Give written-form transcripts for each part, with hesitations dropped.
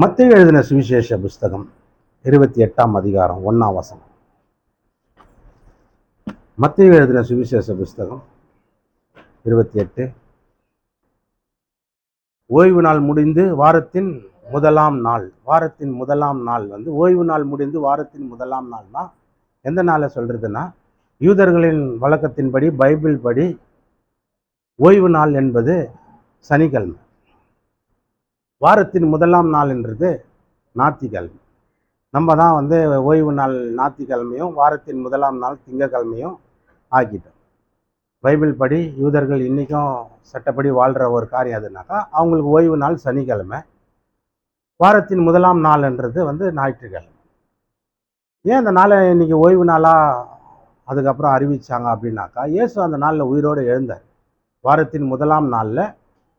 மத்தேயு எழுதின சுவிசேஷ புஸ்தகம் 28ஆம் அதிகாரம் 1ஆம் வசனம். மத்தேயு எழுதின சுவிசேஷ புஸ்தகம் 28. ஓய்வு நாள் முடிந்து வாரத்தின் முதலாம் நாள். வாரத்தின் முதலாம் நாள் ஓய்வு நாள் முடிந்து வாரத்தின் முதலாம் நாள்னா எந்த நாளை சொல்றதுன்னா, யூதர்களின் வழக்கத்தின்படி, பைபிள் படி ஓய்வு நாள் என்பது சனிக்கிழமை. வாரத்தின் முதலாம் நாள் என்றது ஞாயிற்றுக்கிழமை. நம்ம தான் ஓய்வு நாள் ஞாயிற்றுக்கிழமையும் வாரத்தின் முதலாம் நாள் திங்கக்கிழமையும் ஆக்கிட்டோம். பைபிள் படி யூதர்கள் இன்றைக்கும் சட்டப்படி வாழ்கிற ஒரு காரியம் அதுனாக்கா அவங்களுக்கு ஓய்வு நாள் சனிக்கிழமை, வாரத்தின் முதலாம் நாள் என்றது ஞாயிற்றுக்கிழமை. ஏன் அந்த நாளை இன்னைக்கு ஓய்வு நாளாக அதுக்கப்புறம் அறிவித்தாங்க அப்படின்னாக்கா, இயேசு அந்த நாளில் உயிரோடு எழுந்தார். வாரத்தின் முதலாம் நாளில்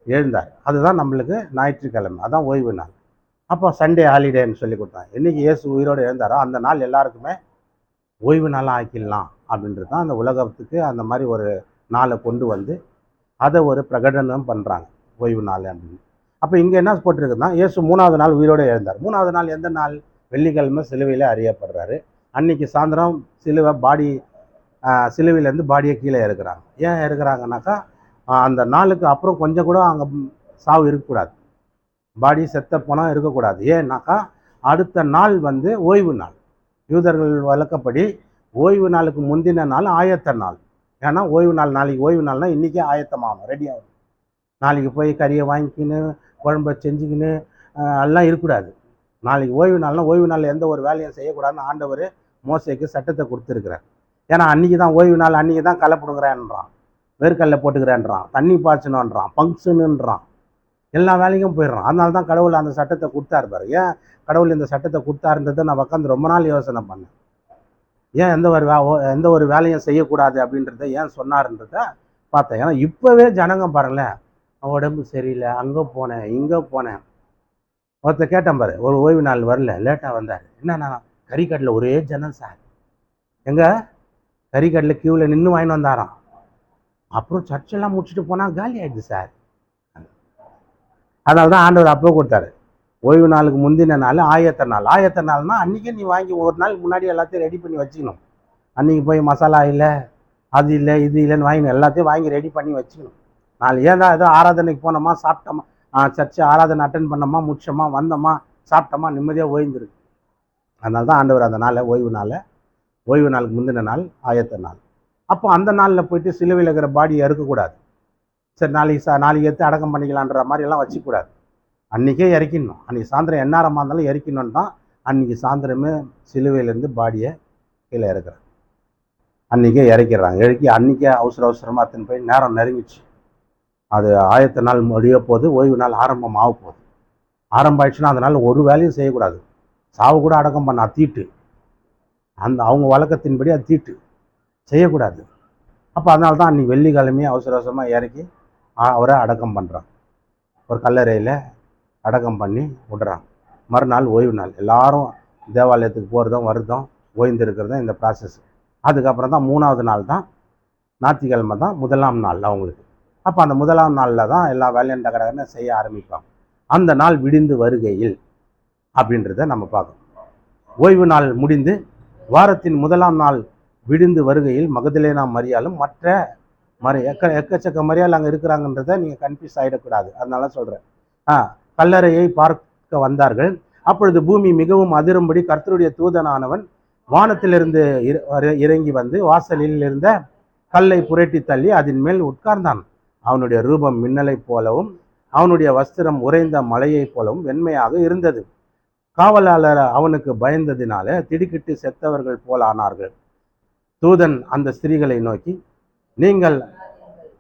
எழுந்தார். அதுதான் நம்மளுக்கு ஞாயிற்றுக்கிழமை, அதான் ஓய்வு நாள். அப்போ சண்டே ஹாலிடேன்னு சொல்லி கொடுத்தாங்க. என்றைக்கு இயேசு உயிரோடு எழுந்தாரோ அந்த நாள் எல்லாருக்குமே ஓய்வு நாளாக ஆக்கிடலாம் அப்படின்றது தான் அந்த உலகத்துக்கு அந்த மாதிரி ஒரு நாளை கொண்டு வந்து அதை ஒரு பிரகடனம் பண்ணுறாங்க, ஓய்வு நாள் அப்படின்னு. அப்போ இங்கே என்ன போட்டிருக்குன்னா, இயேசு 3ஆவது நாள் உயிரோடு எழுந்தார். 3ஆவது நாள் எந்த நாள்? வெள்ளிக்கிழமை சிலுவையில் அறியப்படுறாரு. அன்னைக்கு சாயந்தரம் சிலுவையிலேருந்து பாடியை கீழே இறக்குறாங்க. ஏன் இறக்குறாங்கனாக்கா, அந்த நாளுக்கு அப்புறம் கொஞ்சம் கூட அங்கே சாவு இருக்கக்கூடாது, பாடி செத்த போனால் இருக்கக்கூடாது. ஏன்னாக்கா அடுத்த நாள் ஓய்வு நாள். யூதர்கள் வழக்கப்படி ஓய்வு நாளுக்கு முந்தின நாள் ஆயத்த நாள். ஏன்னா ஓய்வு நாள், நாளைக்கு ஓய்வு நாள்னால் இன்றைக்கே ஆயத்தமாகணும், ரெடி ஆகணும். நாளைக்கு போய் கறியை வாங்கிக்கின்னு குழம்ப செஞ்சுக்கின்னு எல்லாம் இருக்கக்கூடாது. நாளைக்கு ஓய்வு நாள்னால் ஓய்வு நாளில் எந்த ஒரு வேலையும் செய்யக்கூடாதுன்னு ஆண்டவர் மோசேக்கு சட்டத்தை கொடுத்துருக்கிறார். ஏன்னா அன்றைக்கி தான் ஓய்வு நாள், அன்றைக்கி தான் களை பிடுங்குறேன்றான், வேர்க்கல்ல போட்டுக்கிறேன்றான், தண்ணி பாய்ச்சணுன்றான், ஃபங்க்ஷனுன்றான், எல்லா வேலைக்கும் போயிடுறான். அதனால தான் கடவுள் அந்த சட்டத்தை கொடுத்தாரு பாரு. ஏன் கடவுள் இந்த சட்டத்தை கொடுத்தாருன்றதை நான் உட்காந்து ரொம்ப நாள் யோசனை பண்ணேன். ஏன் எந்த ஒரு வேலையும் செய்யக்கூடாது அப்படின்றத ஏன் சொன்னார்ன்றத பார்த்தேன். ஏன்னா இப்போவே ஜனங்க பாருங்களேன், உடம்பு சரியில்லை, அங்கே போனேன் இங்கே போனேன். ஒருத்தர் கேட்டேன் பாரு, ஒரு ஓய்வு நாள் வரல, லேட்டாக வந்தார். என்னன்னா, கறிக்கடையில் ஒரே ஜனம் சார், எங்கே கறிக்கடையில் க்யூவில் நின்று வாங்கிட்டு வந்தாராம். அப்புறம் சர்ச்செல்லாம் முடிச்சுட்டு போனால் காலி ஆகிடுது சார். அதனால தான் ஆண்டவர் அப்போ கொடுத்தாரு, ஓய்வு நாளுக்கு முந்தின நாள் ஆயத்த நாள். ஆயத்த நாள்னா அன்றைக்கே நீ வாங்கி ஒரு நாள் முன்னாடி எல்லாத்தையும் ரெடி பண்ணி வச்சுக்கணும். அன்றைக்கி போய் மசாலா இல்லை, அது இல்லை, இது இல்லைன்னு வாங்கணும், எல்லாத்தையும் வாங்கி ரெடி பண்ணி வச்சுக்கணும். நாள் ஏன் தான் ஏதோ ஆராதனைக்கு போனோமா, சாப்பிட்டோமா, சர்ச்சு ஆராதனை அட்டன் பண்ணோமா, முடிச்சோமா, வந்தோமா, சாப்பிட்டோமா, நிம்மதியாக ஓய்ந்துருக்கு. அதனால தான் ஆண்டவர் அந்த நாளை ஓய்வு நாளுக்கு முந்தின நாள் ஆயத்த நாள். அப்போ அந்த நாளில் போயிட்டு சிலுவையில் இருக்கிற பாடியை இறக்கக்கூடாது. சரி நாளைக்கு எடுத்து அடக்கம் பண்ணிக்கலான்ற மாதிரியெல்லாம் வச்சுக்கூடாது. அன்றைக்கே இறக்கிடணும். அன்றைக்கி சாயந்தரம் எந்நேரமாக இருந்தாலும் இறக்கணுன்னு தான் அன்றைக்கி சாயந்தரமே சிலுவையிலேருந்து பாடியை கீழே இறக்குறாங்க. அன்றைக்கே இறக்கிடுறாங்க. அன்றைக்கே அவசரமாக அத்தனை போய் நேரம் நெருங்கிச்சு. அது ஆயத்த நாள் முடிய போது, ஓய்வு நாள் ஆரம்பம் ஆக போகுது. ஆரம்பம் ஆயிடுச்சுன்னா அதனால் ஒரு வேலையும் செய்யக்கூடாது. சாவு கூட அடக்கம் பண்ண தீட்டு, அவங்க வழக்கத்தின்படி அது தீட்டு செய்யக்கூடாது. அப்போ அதனால தான் அன்றைக்கி வெள்ளிக்கிழமையே அவசரமாக இறக்கி அவரை அடக்கம் பண்ணுறான். ஒரு கல்லறையில் அடக்கம் பண்ணி விடுறான். மறுநாள் ஓய்வு நாள். எல்லாரும் தேவாலயத்துக்கு போகிறதும் வருதும் ஓய்ந்திருக்கிறதும் இந்த ப்ராசஸ். அதுக்கப்புறம் தான் 3ஆவது நாள் தான் ஞாயிற்றுக்கிழமை தான் முதலாம் நாள் அவங்களுக்கு. அப்போ அந்த முதலாம் நாளில் தான் எல்லா வேலையும் கடகடன்னு செய்ய ஆரம்பிப்பாங்க. அந்த நாள் விடிந்து வருகையில் அப்படின்றத நம்ம பார்க்கணும். ஓய்வு நாள் முடிந்து வாரத்தின் முதலாம் நாள் விடிந்து வருகையில் மகதலேனா மரியாளும் மற்ற எக்கச்சக்க மரியாள் அங்கே இருக்கிறாங்கன்றதை நீங்கள் கன்ஃபியூஸ் ஆகிடக்கூடாது. அதனால சொல்கிறேன். கல்லறையை பார்க்க வந்தார்கள். அப்பொழுது பூமி மிகவும் அதிரும்படி கர்த்தருடைய தூதனானவன் வானத்திலிருந்து இறங்கி வாசலில் இருந்த கல்லை புரட்டி தள்ளி அதன் மேல் உட்கார்ந்தான். அவனுடைய ரூபம் மின்னலை போலவும் அவனுடைய வஸ்திரம் உறைந்த மலையை போலவும் வெண்மையாக இருந்தது. காவலாளர் அவனுக்கு பயந்ததினால திடுக்கிட்டு செத்தவர்கள் போல் ஆனார்கள். தூதன் அந்த ஸ்திரீகளை நோக்கி, நீங்கள்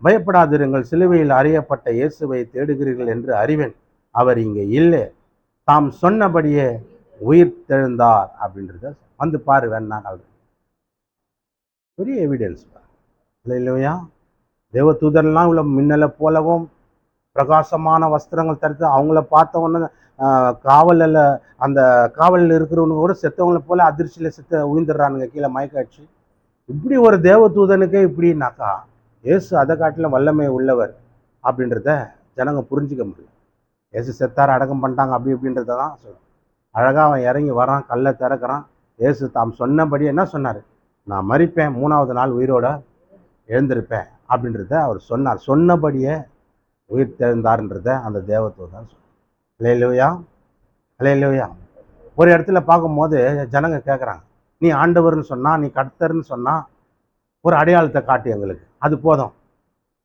பயப்படாதிருங்கள், சிலுவையில் அறையப்பட்ட இயேசுவை தேடுகிறீர்கள் என்று அறிவேன். அவர் இங்கே இல்லை, தாம் சொன்னபடியே உயிர் தெழுந்தார் அப்படின்றத பாரு வேணா. பெரிய எவிடன்ஸ் இல்லையா? தேவ தூதர்லாம் உள்ள மின்னலை போலவும் பிரகாசமான வஸ்திரங்கள் தடுத்து அவங்கள பார்த்தவொன்னு காவலில் அந்த காவலில் இருக்கிறவங்க கூட செத்தவங்களை போல அதிர்ச்சியில் உயிர்ந்துடுறானுங்க கீழே மயக்காட்சி. இப்படி ஒரு தேவ தூதனுக்கே இப்படின்னாக்கா இயேசு அதை காட்டிலும் வல்லமை உள்ளவர் அப்படின்றத ஜனங்க புரிஞ்சிக்க முடியல. ஏசு செத்தார் அடக்கம் பண்ணிட்டாங்க அப்படி இப்படின்றதான் அழகாக அவன் இறங்கி வரான், கல்லை திறக்கிறான். ஏசு தாம் சொன்னபடி என்ன சொன்னார்? நான் மரிப்பேன், 3ஆவது நாள் உயிரோட எழுந்திருப்பேன் அப்படின்றத அவர் சொன்னார். சொன்னபடியே உயிர் தெழுந்தார்ன்றத அந்த தேவதூதன் சொன்னார். அல்லேலூயா, அல்லேலூயா. ஒரு இடத்துல பார்க்கும்போது ஜனங்க கேட்குறாங்க, நீ ஆண்டவர்னு சொன்னா, நீ கர்த்தர்னு சொன்னா ஒரு அடையாளத்தை காட்டு எங்களுக்கு, அது போதும்.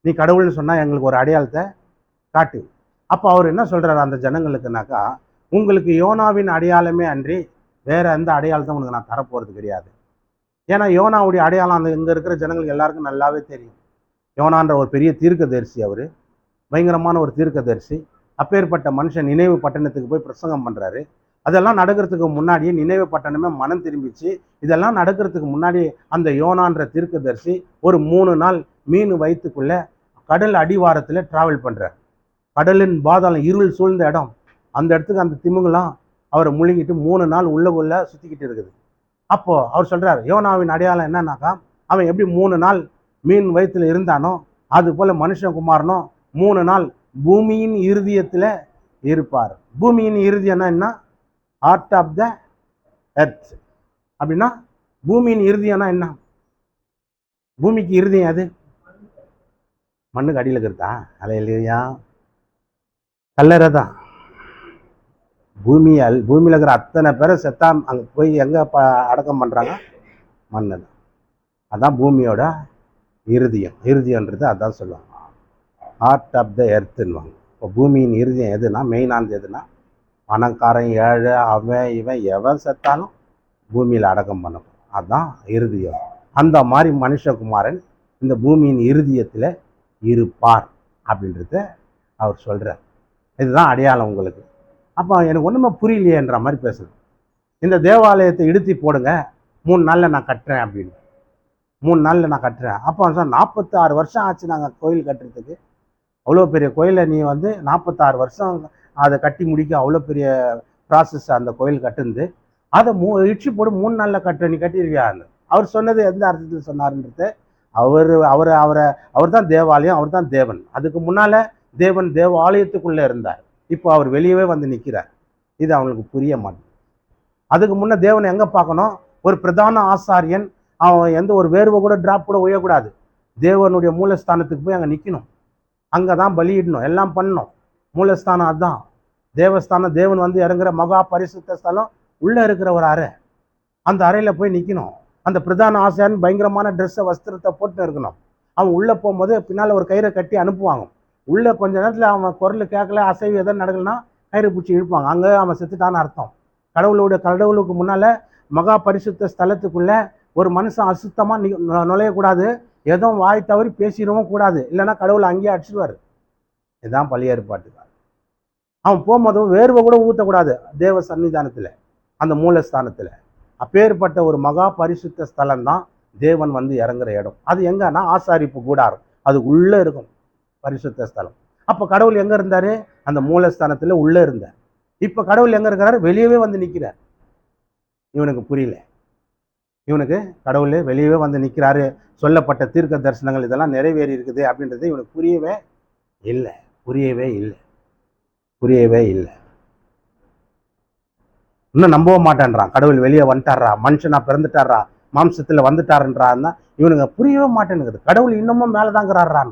நீ கடவுள்னு சொன்னா எங்களுக்கு ஒரு அடையாளத்தை காட்டு. அப்போ அவர் என்ன சொல்றாரு அந்த ஜனங்களுக்குனாக்கா, உங்களுக்கு யோனாவின் அடையாளமே அன்றி வேற எந்த அடையாளத்தை உனக்கு நான் தரப்போறது கிடையாது. ஏன்னா யோனாவுடைய அடையாளம் அந்த இங்கே இருக்கிற ஜனங்களுக்கு எல்லாருக்கும் நல்லாவே தெரியும். யோனான்ற ஒரு பெரிய தீர்க்கதரிசி, அவர் பயங்கரமான ஒரு தீர்க்கதரிசி. அப்பேற்பட்ட மனுஷன் நினைவு பட்டணத்துக்கு போய் பிரசங்கம் பண்ணுறாரு. அதெல்லாம் நடக்கிறதுக்கு முன்னாடியே நினைவு பட்டணமே மனம் திரும்பிச்சு. இதெல்லாம் நடக்கிறதுக்கு முன்னாடி அந்த யோனான்ற தீர்க்கதரிசி ஒரு 3 நாள் மீன் வயிற்றுக்குள்ள கடல் அடிவாரத்தில் டிராவல் பண்ணுறார். கடலின் பாதாளம் இருள் சூழ்ந்த இடம், அந்த இடத்துக்கு அந்த திமுகலாம் அவரை முழுங்கிட்டு 3 நாள் உள்ளுக்குள்ள சுற்றிக்கிட்டு இருக்குது. அப்போ அவர் சொல்றாரு, யோனாவின் அடையாளம் என்னன்னாக்கா, அவன் எப்படி 3 நாள் மீன் வயிற்றுல இருந்தானோ அது போல மனுஷகுமாரனும் 3 நாள் பூமியின் இருதயத்தில் இருப்பார். பூமியின் இருதயம்னா என்ன? ஹார்ட் ஆஃப் த எர்த் அப்படின்னா பூமியின் இருதயம்னா என்ன? பூமிக்கு இருதயம் அது மண்ணுக்கு அடியில் இருக்கிறதா? அல்லேலூயா, கல்லறை தான். பூமியில் இருக்கிற அத்தனை பேரை செத்தா அங்கே போய் எங்கே அடக்கம் பண்ணுறாங்க? மண்ணு தான். அதான் பூமியோட இருதயன்றது அதான் சொல்லுவாங்க, ஹார்ட் ஆஃப் த எர்த்துன்னுவாங்க. இப்போ பூமியின் இருதயம் எதுனா, மெயினானது எதுனா, பணக்காரன் ஏழை அவன் இவன் எவன் செத்தாலும் பூமியில் அடக்கம் பண்ணணும், அதுதான் இருதயம். அந்த மாதிரி மனுஷகுமாரன் இந்த பூமியின் இருதயத்தில் இருப்பார் அப்படின்றத அவர் சொல்கிறார். இதுதான் அடையாளம் உங்களுக்கு. அப்போ எனக்கு ஒன்றுமே புரியலையேன்ற மாதிரி பேசுது. இந்த தேவாலயத்தை இடித்து போடுங்க, 3 நாளில் நான் கட்டுறேன் அப்படின்னு. 3 நாளில் நான் கட்டுறேன். அப்போ சார் 46 வருஷம் ஆச்சு நாங்கள் கோயில் கட்டுறதுக்கு. அவ்வளோ பெரிய கோயிலை நீ 46 வருஷம் அதை கட்டி முடிக்க அவ்வளோ பெரிய ப்ராசஸ் அந்த கோயில் கட்டுந்து, அதை இடிச்சு போட்டு 3 நாளில் கட்டுற, நீ கட்டிடுவியான்னு அவர் சொன்னது எந்த அர்த்தத்தில் சொன்னார்ன்றது, அவர் தான் தேவாலயம், அவர் தான் தேவன். அதுக்கு முன்னால் தேவன் தேவாலயத்துக்குள்ளே இருந்தார். இப்போ அவர் வெளியவே வந்து நிற்கிறார். இது அவங்களுக்கு புரிய மாட்டேங்குது. அதுக்கு முன்னே தேவனை எங்கே பார்க்கணும்? ஒரு பிரதான ஆசாரியன், அவன் எந்த ஒரு வேர்வை கூட டிராப் கூட உயக்கூடாது. தேவனுடைய மூலஸ்தானத்துக்கு போய் அங்கே நிற்கணும், அங்கே தான் பலியிடணும், எல்லாம் பண்ணணும். மூலஸ்தானம் அதுதான் தேவஸ்தானம். தேவன் வந்து இறங்குற மகா பரிசுத்த ஸ்தலம் உள்ளே இருக்கிற ஒரு அறை, அந்த அறையில் போய் நிற்கணும். அந்த பிரதான ஆசாரியன் பயங்கரமான ட்ரெஸ்ஸை வஸ்திரத்தை போட்டு இருக்கணும். அவன் உள்ளே போகும்போது பின்னால் ஒரு கயிறை கட்டி அனுப்புவாங்க. உள்ளே கொஞ்ச நேரத்தில் அவன் குரல் கேட்கல, அசைவு எதாவது நடக்கலன்னா கயிறு பிடிச்சி இழுப்பாங்க. அங்கே அவன் செத்துட்டான்னு அர்த்தம். கடவுளுக்கு முன்னால் மகா பரிசுத்த ஸ்தலத்துக்குள்ளே ஒரு மனுஷன் அசுத்தமாக நுழையக்கூடாது, எதுவும் வாய் தவறி பேசிடவும் கூடாது, இல்லைன்னா கடவுளை அங்கேயே அடிச்சிடுவார். இதுதான் பழைய ஏற்பாட்டுக்கார். அவன் போகும்போது வேர்வை கூட ஊற்றக்கூடாது தேவ சன்னிதானத்தில், அந்த மூலஸ்தானத்தில். அப்பேற்பட்ட ஒரு மகா பரிசுத்த ஸ்தலம் தான் தேவன் வந்து இறங்குற இடம். அது எங்கன்னா ஆசாரிப்பு கூடாரம், அது உள்ளே இருக்கும் பரிசுத்த ஸ்தலம். அப்போ கடவுள் எங்கே இருந்தார்? அந்த மூலஸ்தானத்தில் உள்ளே இருந்தார். இப்போ கடவுள் எங்கே இருக்கிறாரு? வெளியவே வந்து நிற்கிறார். இவனுக்கு புரியல. இவனுக்கு கடவுள் வெளியவே வந்து நிற்கிறாரு, சொல்லப்பட்ட தீர்க்க தரிசனங்கள் இதெல்லாம் நிறைவேறி இருக்குது அப்படின்றது இவனுக்கு புரியவே இல்லை. இன்னும் நம்பவே மாட்டேன்றான். கடவுள் வெளியே வந்துட்டாரா, மனுஷனா பிறந்துட்டாரா, மாம்சத்தில் வந்துட்டாருன்றான்னா இவனுங்க புரியவே மாட்டேன்னுக்குது. கடவுள் இன்னமும் மேலே தாங்கிறாரான்.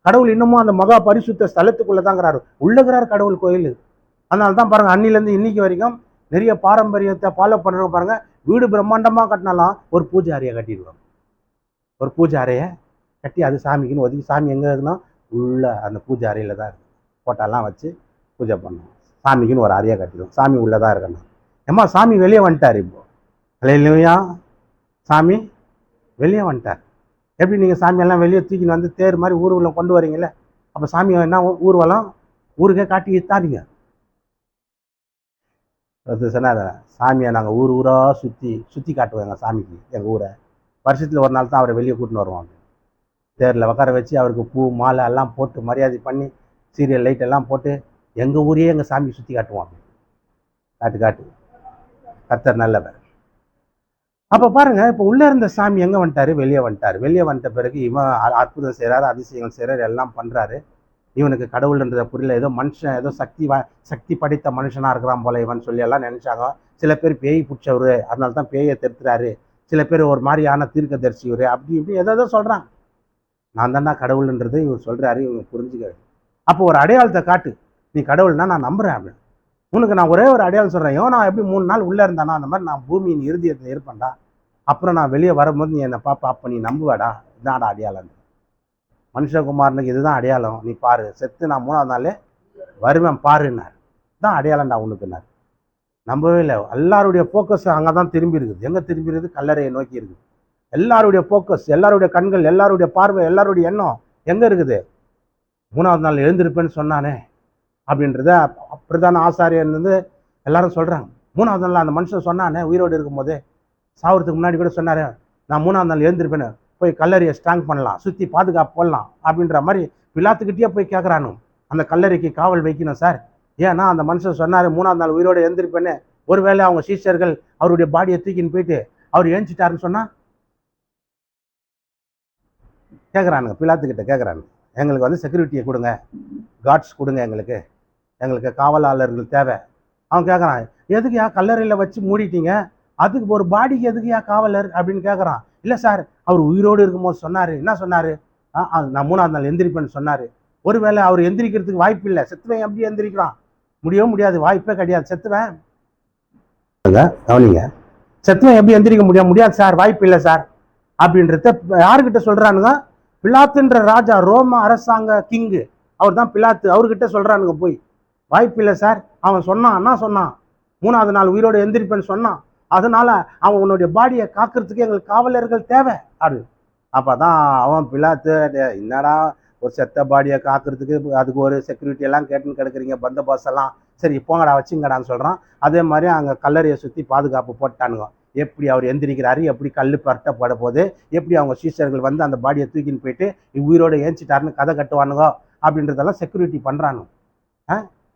கடவுள் இன்னமும் அந்த மகா பரிசுத்த ஸ்தலத்துக்குள்ளே தாங்கிறாரு, உள்ளகிறார் கடவுள் கோயில். அதனால தான் பாருங்கள், அன்னிலேருந்து இன்னைக்கு வரைக்கும் நிறைய பாரம்பரியத்தை ஃபாலோ பண்ணுறவங்க பாருங்கள், வீடு பிரம்மாண்டமாக கட்டினாலும் ஒரு பூஜை அறையை கட்டிடுவாங்க. ஒரு பூஜை அறையை கட்டி அது சாமிக்குன்னு ஒதுக்கி, சாமி எங்கே இருக்குன்னா உள்ள அந்த பூஜை அறையில் தான் இருக்குது. போட்டாலாம் வச்சு பூஜை பண்ணணும். சாமிக்குன்னு ஒரு அறையை கட்டிடுவோம், சாமி உள்ளே தான் இருக்கணும். ஏம்மா சாமி வெளியே வந்துட்டார். இப்போ இல்லையா, சாமி வெளியே வந்துட்டார். எப்படி நீங்கள் சாமியெல்லாம் வெளியே தூக்கின்னு வந்து தேர் மாதிரி ஊர்வலம் கொண்டு வரீங்களே, அப்போ சாமி என்ன ஊர்வலம் ஊருக்கே காட்டி தாதீங்க. அது சொன்னார், சாமியை நாங்கள் ஊராக சுற்றி காட்டுவோம் எங்கள் சாமிக்கு, எங்கள் ஊரை. வருஷத்தில் ஒரு நாள் தான் அவரை வெளியே கூட்டின்னு வருவோம். தேரில் உட்கார வச்சு அவருக்கு பூ மாலை எல்லாம் போட்டு மரியாதை பண்ணி சீரியல் லைட் எல்லாம் போட்டு எங்கள் ஊரையே எங்கள் சாமி சுற்றி காட்டுவோம். காட்டு கர்த்தர் நல்லவர். அப்போ பாருங்கள், இப்போ உள்ளே இருந்த சாமி எங்கே வந்துட்டார்? வெளியே வந்துட்டார். வெளியே வந்துட்ட பிறகு இவன் அற்புதம் செய்கிறாரு, அதிசயங்கள் செய்கிறாரு, எல்லாம் பண்ணுறாரு. இவனுக்கு கடவுள்ன்றத புரியல, ஏதோ மனுஷன் ஏதோ சக்தி படைத்த மனுஷனாக இருக்கிறான் போல இவன் சொல்லி எல்லாம் நினச்சாங்க. சில பேர் பேய் பிடிச்சவர், அதனால தான் பேயை தெருத்துறாரு, சில பேர் ஒரு மாதிரியான தீர்க்கதரிசி இவர், அப்படி இப்படி ஏதோ சொல்கிறாங்க. நான் தான்டா கடவுள்ன்றது இவர் சொல்கிறாரு, இவங்க புரிஞ்சுக்க. அப்போ ஒரு அடையாளத்தை காட்டு, நீ கடவுள்னா நான் நம்புகிறேன் அப்படின்னு. உனக்கு நான் ஒரே ஒரு அடையாளம் சொல்கிறேன், நான் எப்படி 3 நாள் உள்ளே இருந்தானா அந்த மாதிரி நான் பூமியின் இறுதியத்தில் இருப்பேன்டா, அப்புறம் நான் வெளியே வரும்போது நீ என்னை பாப்பா, அப்போ நீ நம்புவாடா, இதான்டா அடையாளம். மனுஷகுமாரனுக்கு இதுதான் அடையாளம், நீ பாரு, செத்து நான் 3ஆவது நாளே வருவேன் பாருன்னார். தான் அடையாளம்டா உனக்குன்னார். நம்பவே இல்லை. எல்லாருடைய ஃபோக்கஸ் அங்கே தான் திரும்பி இருக்குது. எங்கே திரும்பி இருக்குது? கல்லறையை நோக்கி இருக்குது. எல்லாருடைய ஃபோக்கஸ், எல்லாருடைய கண்கள், எல்லாருடைய பார்வை, எல்லாருடைய எண்ணம் எங்கே இருக்குது? 3ஆவது நாள் எழுந்திருப்பேன்னு சொன்னானே அப்படின்றத பிரதான ஆசாரியர் வந்து எல்லாரும் சொல்கிறாங்க. 3ஆவது நாள் அந்த மனுஷன் சொன்னானே, உயிரோடு இருக்கும்போதே, சாவறதுக்கு முன்னாடி கூட சொன்னார், நான் 3ஆவது நாள் எழுந்திருப்பேன்னு, போய் கல்லறையை ஸ்ட்ராங் பண்ணலாம், சுற்றி பாதுகாப்பு போடலாம் அப்படின்ற மாதிரி பிலாத்துக்கிட்டே போய் கேட்குறானு. அந்த கல்லறைக்கு காவல் வைக்கணும் சார். ஏன்னா அந்த மனுஷன் சொன்னார் 3ஆவது நாள் உயிரோடு எழுந்திருப்பேன்னு. ஒருவேளை அவங்க சீஷர்கள் அவருடைய பாடியை தூக்கின்னு போயிட்டு அவர் ஏஞ்சிட்டாருன்னு சொன்னா கேட்குறானுங்க, பிலாத்துக்கிட்ட கேட்குறானுங்க, எங்களுக்கு வந்து செக்யூரிட்டியை கொடுங்க, கார்ட்ஸ் கொடுங்க, எங்களுக்கு காவலாளர்கள் தேவை. அவன் கேட்குறான், எதுக்குயா கல்லறையில் வச்சு மூடிட்டீங்க, அதுக்கு ஒரு பாடிக்கு எதுக்குயா காவலர் அப்படின்னு கேட்குறான். இல்லை சார், அவர் உயிரோடு இருக்கும்போது சொன்னார். என்ன சொன்னார்? நான் 3ஆவது நாள் எந்திரிப்பேன்னு சொன்னார். ஒருவேளை அவர் எந்திரிக்கிறதுக்கு வாய்ப்பு இல்லை, செத்துவேன் எப்படி எந்திரிக்கிறான்? முடியவும் முடியாது, வாய்ப்பே கிடையாது, செத்துவேன். கவனிங்க, செத்துவேன் எப்படி எந்திரிக்க முடியாது சார், வாய்ப்பு இல்லை சார் அப்படின்றத யாருக்கிட்ட சொல்கிறானுங்க? பிலாத்துன்ற ராஜா, ரோம அரசாங்க கிங்கு, அவர் தான் பிலாத்து, அவர்கிட்ட சொல்கிறானுங்க போய். வாய்ப்பு இல்லை சார், அவன் சொன்னான், என்ன சொன்னான்? 3ஆவது நாள் உயிரோடு எந்திரிப்பேன்னு சொன்னான், அதனால அவன் உன்னுடைய பாடியை காக்கிறதுக்கு எங்களுக்கு காவலர்கள் தேவை அப்படின்னு. அப்போ தான் அவன் பிலாத்து, என்னடா ஒரு செத்த பாடியை காக்கிறதுக்கு அதுக்கு ஒரு செக்யூரிட்டி எல்லாம் கேட்டுன்னு கிடக்குறீங்க, பந்தோபஸ்த் எல்லாம், சரி போங்கடா வச்சுங்கடான்னு சொல்கிறான். அதே மாதிரி அங்கே கல்லறையை சுற்றி பாதுகாப்பு போட்டானுங்க. எப்படி அவர் எந்திரிக்கிறாரு, எப்படி கல் பரட்ட போட போது, எப்படி அவங்க சீஷர்கள் வந்து அந்த பாடியை தூக்கின்னு போயிட்டு உயிரோடு ஏஞ்சிட்டாருன்னு கதை கட்டுவானுங்க அப்படின்றதெல்லாம் செக்யூரிட்டி பண்ணுறானு.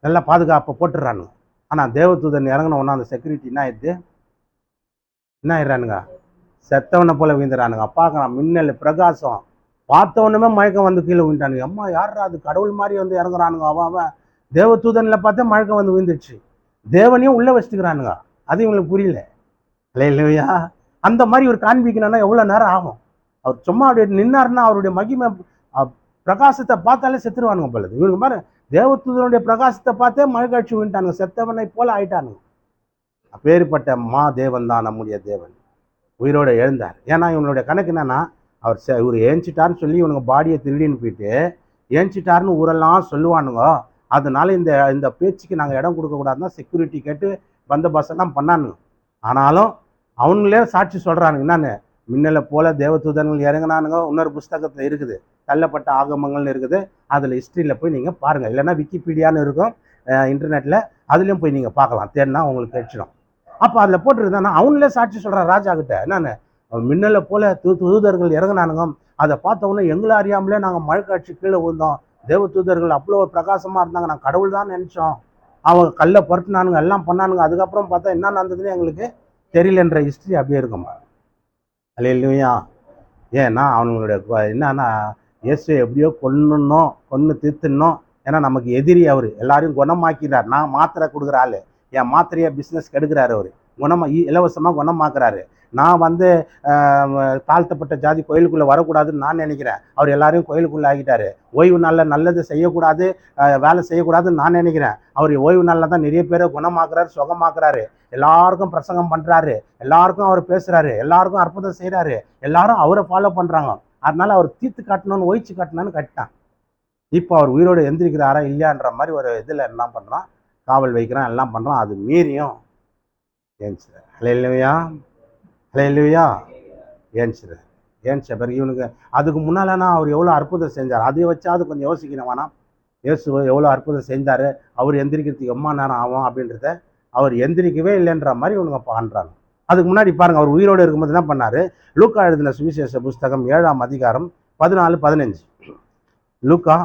நல்லா பாதுகாப்பை போட்டுடுறானுங்க. ஆனால் தேவதூதன் இறங்கினோன்னா அந்த செக்யூரிட்டி என்ன ஆயிடுறானுங்க? செத்தவனை போல விழுந்துறானுங்க. பார்க்குறான் மின்னல் பிரகாசம், பார்த்தவனுமே மயக்கம் வந்து கீழே விழுந்துட்டானுங்க. அம்மா யாரா அது, கடவுள் மாதிரி வந்து இறங்குறானுங்க. அவன் தேவதூதனில் பார்த்தா மயக்கம் வந்து விழுந்துடுச்சு, தேவனையும் உள்ளே வச்சுக்கிறானுங்க. அது இவங்களுக்கு புரியல. இல்லையா? அந்த மாதிரி ஒரு காண்பிக்கணும்னா எவ்வளோ நேரம் ஆகும்? அவர் சும்மா அப்படியே நின்னாருன்னா அவருடைய மகிமை பிரகாசத்தை பார்த்தாலே செத்துருவானுங்க போல. இவனுக்கு மாதிரி தேவதூதனுடைய பிரகாசத்தை பார்த்தே மழைக்காட்சி விழுந்துட்டானுங்க, செத்தவனை போல ஆயிட்டானுங்க. அப்பேற்பட்ட தேவன் தான் நம்முடைய தேவன், உயிரோடு எழுந்தார். ஏன்னா இவனுடைய கணக்கு என்னன்னா, இவர் ஏஞ்சிட்டார்னு சொல்லி இவனுங்க பாடியை திருடின்னு போயிட்டு ஏஞ்சிட்டாருன்னு ஊரெல்லாம் சொல்லுவானுங்க. அதனால இந்த பேச்சுக்கு நாங்கள் இடம் கொடுக்கக்கூடாதுன்னா செக்யூரிட்டி கேட்டு பந்தோபஸ்தெல்லாம் பண்ணானுங்க. ஆனாலும் அவங்களே சாட்சி சொல்கிறானுங்க, என்னன்னு, மின்னலை போல தேவதூதன்கள் இறங்கினானுங்க. இன்னொரு புஸ்தகத்தில் இருக்குது, தள்ளப்பட்ட ஆகமங்கள்னு இருக்குது, அதில் ஹிஸ்ட்ரியில் போய் நீங்கள் பாருங்கள், இல்லைன்னா விக்கிபீடியான்னு இருக்கும் இன்டர்நெட்டில், அதுலேயும் போய் நீங்கள் பார்க்கலாம், தேடினா உங்களுக்கு கிடைச்சிடும். அப்போ அதில் போட்டுருந்தானா அவங்களே சாட்சி சொல்கிறான் ராஜா கிட்ட, என்னன்னு, மின்னலை போல தூதர்கள் இறங்கினானுங்க, அதை பார்த்தவொன்னே எங்களை அறியாமலே நாங்கள் மழைக்காட்சி கீழே விழுந்தோம், தேவதூதர்கள் அவ்வளோ பிரகாசமாக இருந்தாங்க, நான் கடவுள் தான் நினச்சோம், அவங்க கல்லை பரட்டுனானுங்க, எல்லாம் பண்ணானுங்க, அதுக்கப்புறம் பார்த்தா என்ன நடந்ததுன்னு எங்களுக்கு தெரியலன்ற ஹிஸ்ட்ரி அப்படியே இருக்குமா? அல்லேலூயா. ஏன்னா அவனுங்களுடைய என்னன்னா, இயேசுவை எப்படியோ கொன்று தீர்த்துடணும். ஏன்னா நமக்கு எதிரி அவர், எல்லாரையும் குணமாக்கிறார். நான் மாத்திரை கொடுக்குற ஆள், என் மாத்திரையை பிஸ்னஸ் கெடுக்கிறாரு அவர், இலவசமாக குணமாக்குறாரு. நான் வந்து தாழ்த்தப்பட்ட ஜாதி கோயிலுக்குள்ளே வரக்கூடாதுன்னு நான் நினைக்கிறேன், அவர் எல்லாரையும் கோயிலுக்குள்ளே ஆகிட்டாரு. ஓய்வு நாளில் நல்லது செய்யக்கூடாது, வேலை செய்யக்கூடாதுன்னு நான் நினைக்கிறேன், அவர் ஓய்வு நாளில் தான் நிறைய பேரை குணமாக்குறாரு, சுகமாக்குறாரு, எல்லாருக்கும் பிரசங்கம் பண்ணுறாரு, எல்லாருக்கும் அவர் பேசுகிறாரு, எல்லாருக்கும் அற்புதம் செய்கிறாரு, எல்லாரும் அவரை ஃபாலோ பண்ணுறாங்க. அதனால அவர் தீர்த்து காட்டணும்னு ஒழிச்சு காட்டணும்னு கட்டிட்டான். இப்போ அவர் உயிரோடு எந்திரிக்கிறாரா இல்லையான்ற மாதிரி ஒரு இதில் என்ன பண்ணுறான், காவல் வைக்கிறான், எல்லாம் பண்ணுறான். அது மீறியும் ஏஞ்சிறார். அல்லேலூயா, அல்லேலூயா. ஏன்ச்ச பிறகு இவனுக்கு அதுக்கு முன்னாலனா அவர் எவ்வளோ அற்புதம் செஞ்சார், அதை வச்சாவது கொஞ்சம் யோசிக்கணும் வேணாம். இயேசு எவ்வளோ அற்புதம் செஞ்சார், அவர் எந்திரிக்கிறதுக்கு எம்மா நேரம் ஆகும் அப்படின்றத, அவர் எந்திரிக்கவே இல்லைன்ற மாதிரி இவனுங்க பண்ணுறாங்க. அதுக்கு முன்னாடி பாருங்கள், அவர் உயிரோடு இருக்கும்போது என்ன பண்ணார்? லூக்கா எழுதின சுவிசேஷ புஸ்தகம் 7ஆம் அதிகாரம் 14-15. லூக்கா